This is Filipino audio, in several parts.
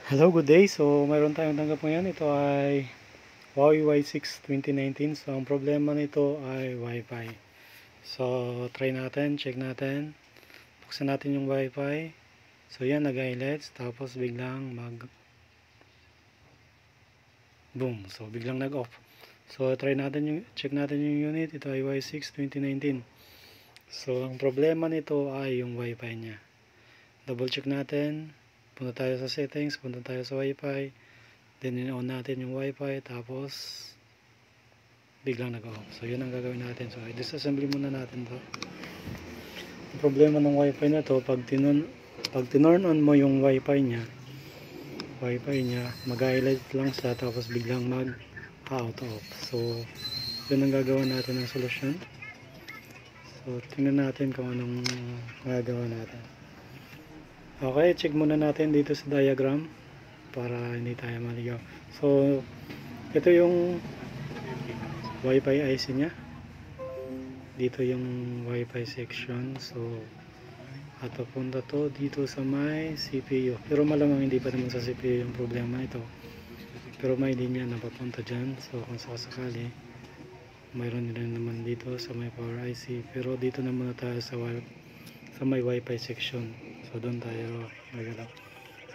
Hello, good day. So, mayroon tayong tanggap ngayon. Ito ay Huawei Y6 2019. So, ang problema nito ay Wi-Fi. So, try natin, check natin. Buksan natin yung Wi-Fi. So, yan, nag-highlights. Tapos, biglang boom. So, biglang nag-off. So, try natin yung, check natin yung unit. Ito ay Y6 2019. So, ang problema nito ay yung Wi-Fi niya. Double check natin. Punta tayo sa settings, punta tayo sa Wi-Fi, then in-on natin yung Wi-Fi, tapos biglang nag-off. So yun ang gagawin natin. So i-disassembly muna natin to. Ang problema ng Wi-Fi na to, pag tinorn on mo yung Wi-Fi niya, mag-highlight lang siya, tapos biglang mag-out off. So yun ang gagawin natin ng solusyon. So tingnan natin kung anong gagawin natin. Okay, check muna natin dito sa diagram para hindi tayo maligaw. So, ito yung Wi-Fi IC niya. Dito yung Wi-Fi section. So, at papunta to dito sa may CPU. Pero malamang hindi pa naman sa CPU yung problema ito. Pero may linya na papunta dyan. So, kung sakasakali, mayroon nila naman dito sa may power IC. Pero dito na muna tayo sa may Wi-Fi section. So doon tayo magalaw.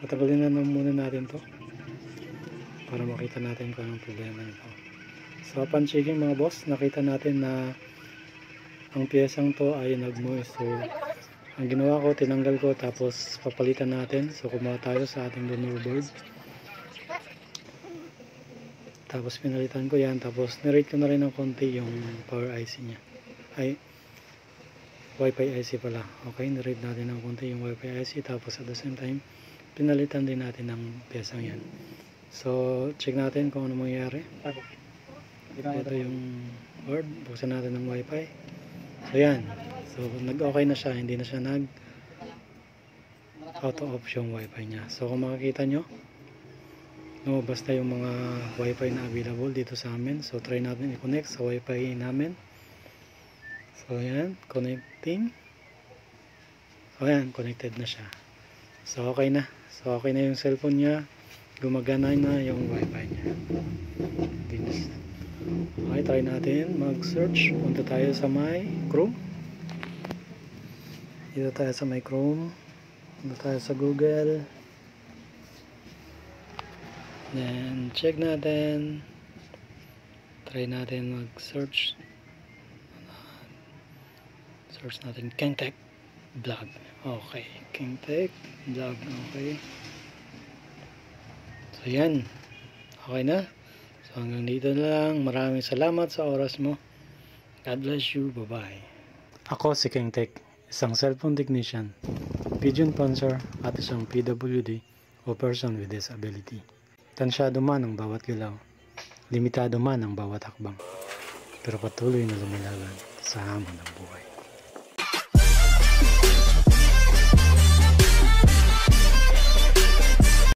So tagalin na muna natin to para makita natin kung anong problema nito. So upon checking mga boss, nakita natin na ang piyesang to ay nag-move. So ang ginawa ko, tinanggal ko, tapos papalitan natin. So kumuha tayo sa ating donor board, tapos pinalitan ko yan, tapos nirate ko na rin ng konti yung power IC nya, ay Wi-Fi IC pala. Okay, nirate natin ng konti yung Wi-Fi IC, tapos at the same time pinalitan din natin ng piyesang yan. So check natin kung ano mangyayari. Ito yung board, buksan natin ng Wi-Fi. So yan, so nag-okay na siya, hindi na siya auto off yung Wi-Fi nya. So kung makikita nyo, basta yung mga Wi-Fi na available dito sa amin. So try natin i-connect sa Wi-Fi namin. So yan, connecting. So yan, connected na siya. So okay na. So okay na yung cellphone niya. Gumagana na yung Wi-Fi niya. Okay, try natin mag-search. Punta tayo sa my Chrome. Dito tayo sa my Chrome. Punta tayo sa Google. Then check natin. Try natin mag-search. Search natin KingTech Vlog. Okay, KingTech Vlog. Okay. So yan. Okay na. So hanggang dito na lang. Maraming salamat sa oras mo. God bless you. Bye-bye. Ako si KingTech, isang cellphone technician, pigeon puncher at isang PWD o person with disability. Tansyado man ang bawat galaw. Limitado man ang bawat hakbang. Pero patuloy na lumilaban sa hamon ng buhay.